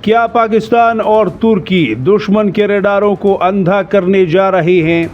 क्या पाकिस्तान और तुर्की दुश्मन के रडारों को अंधा करने जा रहे हैं?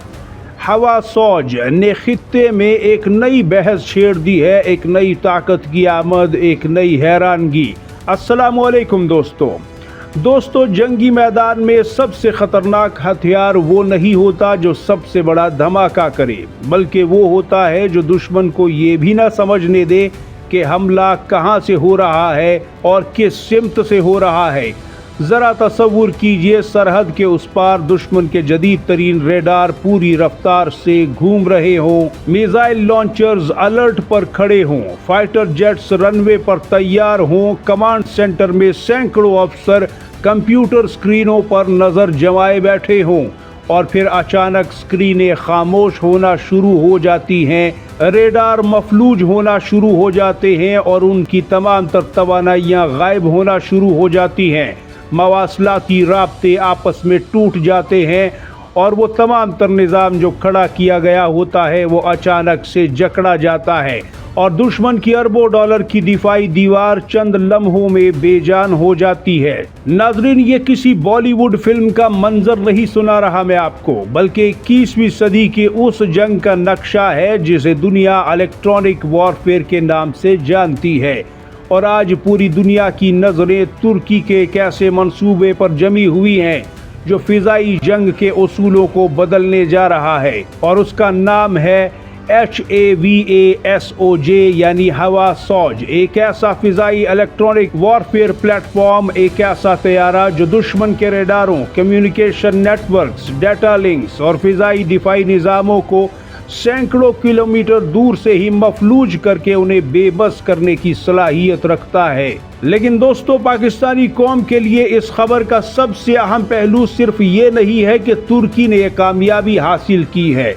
हवा सौज ने खित्ते में एक नई बहस छेड़ दी है, एक नई ताकत की आमद, एक नई हैरानगी। अस्सलामुअलैकुम दोस्तों, जंगी मैदान में सबसे खतरनाक हथियार वो नहीं होता जो सबसे बड़ा धमाका करे, बल्कि वो होता है जो दुश्मन को ये भी ना समझने दे कि हमला कहाँ से हो रहा है और किस सिमत से हो रहा है। ज़रा तसव्वुर कीजिए, सरहद के उस पार दुश्मन के जदीद तरीन रेडार पूरी रफ्तार से घूम रहे हों, मिसाइल लॉन्चर्स अलर्ट पर खड़े हों, फाइटर जेट्स रनवे पर तैयार हों, कमांड सेंटर में सैकड़ों अफसर कंप्यूटर स्क्रीनों पर नज़र जमाए बैठे हों, और फिर अचानक स्क्रीनें खामोश होना शुरू हो जाती हैं, रेडार मफलूज होना शुरू हो जाते हैं और उनकी तमाम तर तवानाइयाँ गायब होना शुरू हो जाती हैं, मवासलाती राब्ते आपस में टूट जाते हैं और वो तमाम तर निज़ाम जो खड़ा किया गया होता है वो अचानक से जकड़ा जाता है और दुश्मन की अरबों डॉलर की दिफाई दीवार चंद लम्हों में बेजान हो जाती है। नाजरीन, ये किसी बॉलीवुड फिल्म का मंजर नहीं सुना रहा मैं आपको, बल्कि 21वीं सदी के उस जंग का नक्शा है जिसे दुनिया इलेक्ट्रॉनिक वॉरफेयर के नाम से जानती है। और आज पूरी दुनिया की नज़रें तुर्की के एक ऐसे मंसूबे पर जमी हुई हैं जो फिजाई जंग के उसूलों को बदलने जा रहा है, और उसका नाम है HAVASOJ यानी हवा सौज। एक ऐसा फिजाई इलेक्ट्रॉनिक वॉरफेयर प्लेटफॉर्म, एक ऐसा तैयारा जो दुश्मन के रेडारों, कम्युनिकेशन नेटवर्क्स, डाटा लिंक्स और फिजाई दिफाई निज़ामों को सैकड़ों किलोमीटर दूर से ही मफलूज करके उन्हें बेबस करने की सलाहियत रखता है। लेकिन दोस्तों, पाकिस्तानी कौम के लिए इस खबर का सबसे अहम पहलू सिर्फ ये नहीं है कि तुर्की ने यह कामयाबी हासिल की है,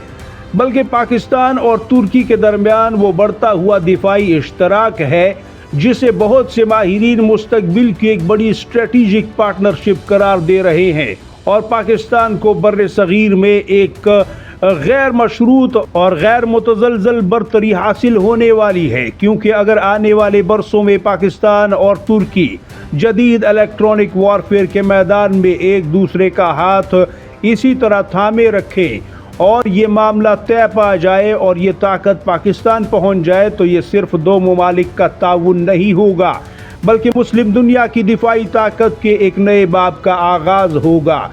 बल्कि पाकिस्तान और तुर्की के दरमियान वो बढ़ता हुआ दिफाई इश्तराक है जिसे बहुत से माहिरीन मुस्तकबिल की एक बड़ी स्ट्रेटेजिक पार्टनरशिप करार दे रहे हैं, और पाकिस्तान को बर्रे सगीर में एक गैर मशरूत और गैर मुतज़लज़ल बरतरी हासिल होने वाली है, क्योंकि अगर आने वाले बरसों में पाकिस्तान और तुर्की जदीद इलेक्ट्रॉनिक वॉरफेयर के मैदान में एक दूसरे का हाथ इसी तरह थामे रखें और ये मामला तय पा जाए और ये ताकत पाकिस्तान पहुंच जाए, तो ये सिर्फ दो ममालिक का ताउन नहीं होगा, बल्कि मुस्लिम दुनिया की दिफाई ताकत के एक नए बाब का आगाज़ होगा।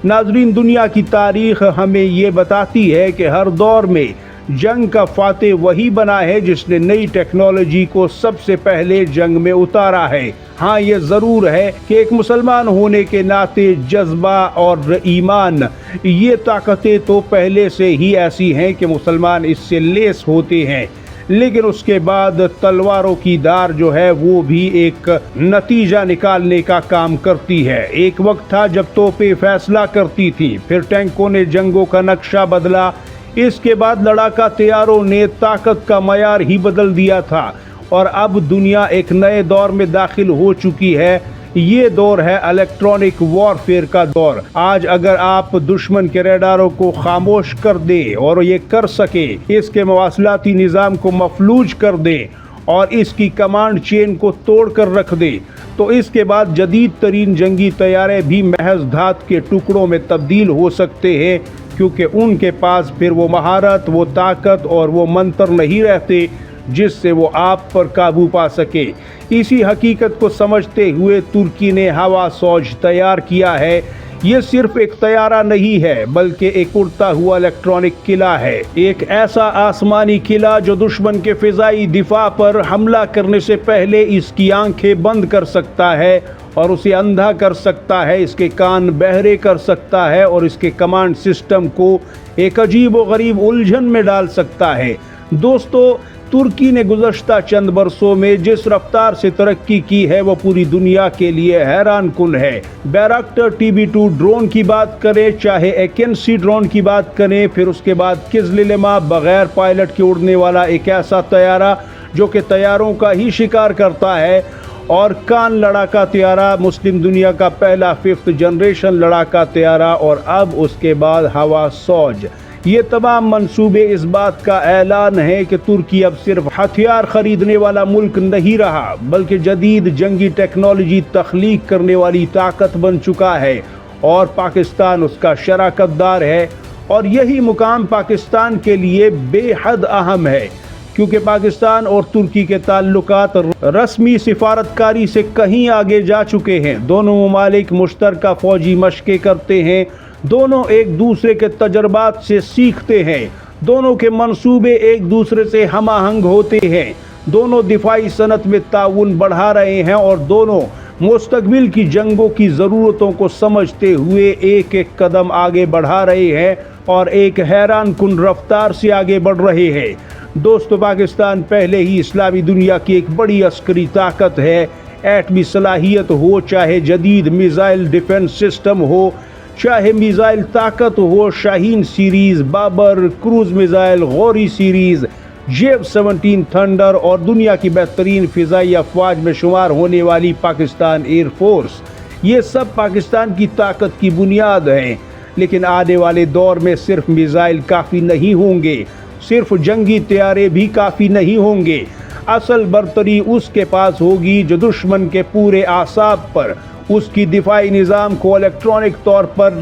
नाजरीन, दुनिया की तारीख हमें ये बताती है कि हर दौर में जंग का फातेह वही बना है जिसने नई टेक्नोलॉजी को सबसे पहले जंग में उतारा है। हाँ, ये ज़रूर है कि एक मुसलमान होने के नाते जज्बा और ईमान, ये ताकतें तो पहले से ही ऐसी हैं कि मुसलमान इससे लेस होते हैं, लेकिन उसके बाद तलवारों की धार जो है वो भी एक नतीजा निकालने का काम करती है। एक वक्त था जब तोपें फैसला करती थी, फिर टैंकों ने जंगों का नक्शा बदला, इसके बाद लड़ाका तैयारों ने ताकत का मयार ही बदल दिया था, और अब दुनिया एक नए दौर में दाखिल हो चुकी है। ये दौर है इलेक्ट्रॉनिक वॉरफेयर का दौर। आज अगर आप दुश्मन के रेडारों को खामोश कर दे और ये कर सके, इसके मवासलाती निज़ाम को मफलूज कर दे और इसकी कमांड चेन को तोड़ कर रख दे, तो इसके बाद जदीद तरीन जंगी तैयारे भी महज धात के टुकड़ों में तब्दील हो सकते हैं, क्योंकि उनके पास फिर वो महारत, वो ताकत और वो मंत्र नहीं रहते जिससे वो आप पर काबू पा सके। इसी हकीकत को समझते हुए तुर्की ने हवा सौज तैयार किया है। ये सिर्फ एक तैयारा नहीं है, बल्कि एक उड़ता हुआ इलेक्ट्रॉनिक किला है, एक ऐसा आसमानी किला जो दुश्मन के फिजाई दिफा पर हमला करने से पहले इसकी आंखें बंद कर सकता है और उसे अंधा कर सकता है, इसके कान बहरे कर सकता है और इसके कमांड सिस्टम को एक अजीब व गरीब उलझन में डाल सकता है। दोस्तों, तुर्की ने गुज़श्ता चंद बरसों में जिस रफ्तार से तरक्की की है वो पूरी दुनिया के लिए हैरान कुन है। बैराक्टर TB2 ड्रोन की बात करें, चाहे एकेंसी ड्रोन की बात करें, फिर उसके बाद किज़लिलमा बगैर पायलट के उड़ने वाला एक ऐसा तैयारा जो कि तैयारों का ही शिकार करता है, और कान लड़ाका तैयारा, मुस्लिम दुनिया का पहला 5th जनरेशन लड़ाका तैयारा, और अब उसके बाद हवा सौज। یہ تمام منصوبے اس بات کا اعلان ہے کہ ترکی اب صرف ہتھیار خریدنے والا ملک نہیں رہا بلکہ جدید جنگی ٹیکنالوجی تخلیق کرنے والی طاقت بن چکا ہے اور پاکستان اس کا شراکت دار ہے، اور یہی مقام پاکستان کے لیے بے حد اہم ہے کیونکہ پاکستان اور ترکی کے تعلقات رسمی سفارتکاری سے کہیں آگے جا چکے ہیں۔ دونوں ممالک مشترکہ فوجی مشقیں کرتے ہیں، دونوں ایک دوسرے کے تجربات سے سیکھتے ہیں، دونوں کے منصوبے ایک دوسرے سے ہم آہنگ ہوتے ہیں، دونوں دفاعی صنعت میں تعاون بڑھا رہے ہیں اور دونوں مستقبل کی جنگوں کی ضرورتوں کو سمجھتے ہوئے ایک ایک قدم آگے بڑھا رہے ہیں اور ایک حیران کن رفتار سے آگے بڑھ رہے ہیں۔ دوستو، پاکستان پہلے ہی اسلامی دنیا کی ایک بڑی عسکری طاقت ہے۔ ایٹمی صلاحیت ہو، چاہے جدید میزائل ڈیفنس سسٹم ہو، چاہے میزائل طاقت ہو، Shaheen series, Babur cruise missile, Ghauri series, JF-17 thunder اور دنیا کی بہترین فضائی افواج میں شمار ہونے والی پاکستان ایئر فورس، یہ سب پاکستان کی طاقت کی بنیاد ہیں۔ لیکن آنے والے دور میں صرف میزائل کافی نہیں ہوں گے، صرف جنگی طیارے بھی کافی نہیں ہوں گے۔ اصل برتری اس کے پاس ہوگی جو دشمن کے پورے اعصاب پر اس کی دفاعی نظام کو الیکٹرانک طور پر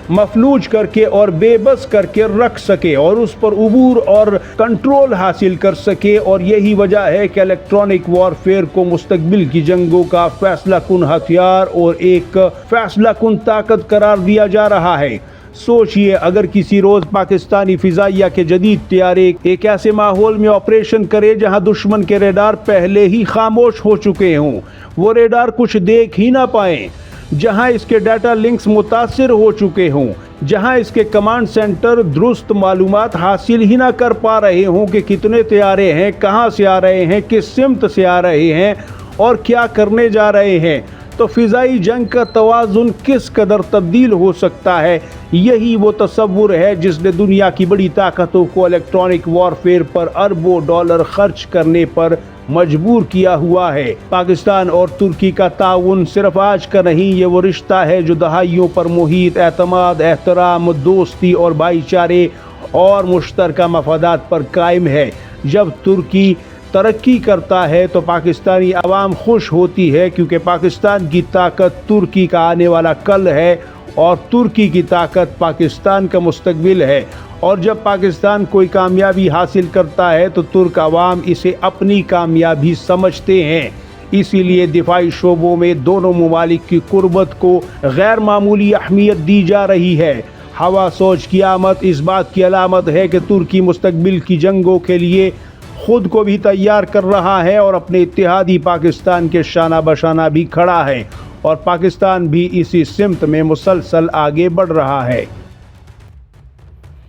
مفلوج کر کے اور بے بس کر کے رکھ سکے اور اس پر عبور اور کنٹرول حاصل کر سکے، اور یہی وجہ ہے کہ الیکٹرانک وارفیئر کو مستقبل کی جنگوں کا فیصلہ کن ہتھیار اور ایک فیصلہ کن طاقت قرار دیا جا رہا ہے۔ سوچئے، اگر کسی روز پاکستانی فضائیہ کے جدید طیارے ایک ایسے ماحول میں آپریشن کرے جہاں دشمن کے ریڈار پہلے ہی خاموش ہو چکے ہوں، وہ ریڈار کچھ دیکھ ہی نہ پائیں، جہاں اس کے ڈیٹا لنکس متاثر ہو چکے ہوں، جہاں اس کے کمانڈ سینٹر درست معلومات حاصل ہی نہ کر پا رہے ہوں کہ کتنے طیارے ہیں، کہاں سے آ رہے ہیں، کس سمت سے آ رہے ہیں اور کیا کرنے جا رہے ہیں، تو فضائی جنگ کا توازن کس قدر تبدیل ہو سکتا ہے۔ یہی وہ تصور ہے جس نے دنیا کی بڑی طاقتوں کو الیکٹرانک وارفیئر پر اربوں ڈالر خرچ کرنے پر مجبور کیا ہوا ہے۔ پاکستان اور ترکی کا تعاون صرف آج کا نہیں، یہ وہ رشتہ ہے جو دہائیوں پر محیط اعتماد، احترام، دوستی اور بھائی چارے اور مشترکہ مفادات پر قائم ہے۔ جب ترکی ترقی کرتا ہے تو پاکستانی عوام خوش ہوتی ہے کیونکہ پاکستان کی طاقت ترکی کا آنے والا کل ہے اور ترکی کی طاقت پاکستان کا مستقبل ہے، اور جب پاکستان کوئی کامیابی حاصل کرتا ہے تو ترک عوام اسے اپنی کامیابی سمجھتے ہیں۔ اسی لیے دفاعی شعبوں میں دونوں ممالک کی قربت کو غیر معمولی اہمیت دی جا رہی ہے۔ ہوا سوچ کی آمد اس بات کی علامت ہے کہ ترکی مستقبل کی جنگوں کے لیے خود کو بھی تیار کر رہا ہے اور اپنے اتحادی پاکستان کے شانہ بشانہ بھی کھڑا ہے، اور پاکستان بھی اسی سمت میں مسلسل آگے بڑھ رہا ہے۔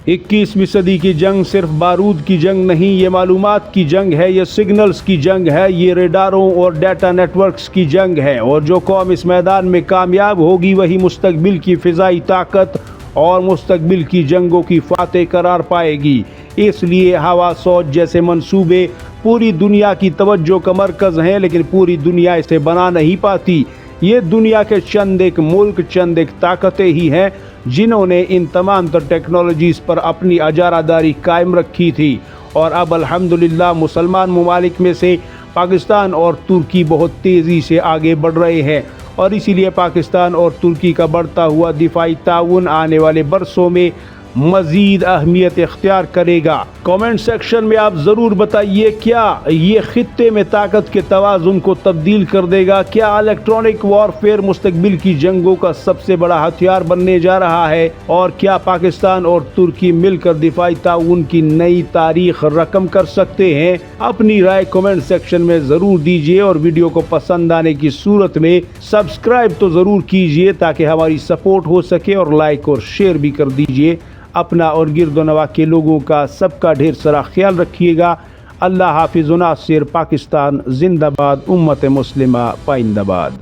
21ویں صدی کی جنگ صرف بارود کی جنگ نہیں، یہ معلومات کی جنگ ہے، یہ سگنلز کی جنگ ہے، یہ ریڈاروں اور ڈیٹا نیٹ ورکس کی جنگ ہے، اور جو قوم اس میدان میں کامیاب ہوگی وہی مستقبل کی فضائی طاقت اور مستقبل کی جنگوں کی فاتح قرار پائے گی۔ اس لیے ہوا سوچ جیسے منصوبے پوری دنیا کی توجہ کا مرکز ہیں، لیکن پوری دنیا اسے بنا نہیں پاتی۔ یہ دنیا کے چند ایک ملک، چند ایک طاقتیں ہی ہیں جنہوں نے ان تمام تر ٹیکنالوجیز پر اپنی اجارہ داری قائم رکھی تھی، اور اب الحمدللہ مسلمان ممالک میں سے پاکستان اور ترکی بہت تیزی سے آگے بڑھ رہے ہیں، اور اسی لیے پاکستان اور ترکی کا بڑھتا ہوا دفاعی تعاون آنے والے برسوں میں مزید اہمیت اختیار کرے گا۔ کامنٹ سیکشن میں آپ ضرور بتائیے، کیا یہ خطے میں طاقت کے توازن کو تبدیل کر دے گا؟ کیا الیکٹرانک وارفیئر مستقبل کی جنگوں کا سب سے بڑا ہتھیار بننے جا رہا ہے؟ اور کیا پاکستان اور ترکی مل کر دفاعی تعاون کی نئی تاریخ رقم کر سکتے ہیں؟ اپنی رائے کامنٹ سیکشن میں ضرور دیجیے، اور ویڈیو کو پسند آنے کی صورت میں سبسکرائب تو ضرور کیجیے تاکہ ہماری سپورٹ ہو سکے، اور لائک اور شیئر بھی کر دیجیے۔ اپنا اور گرد و نواح کے لوگوں کا سب کا ڈھیر سارا خیال رکھیے گا۔ اللہ حافظ و ناصر۔ پاکستان زندہ باد، امت مسلمہ پائندہ باد۔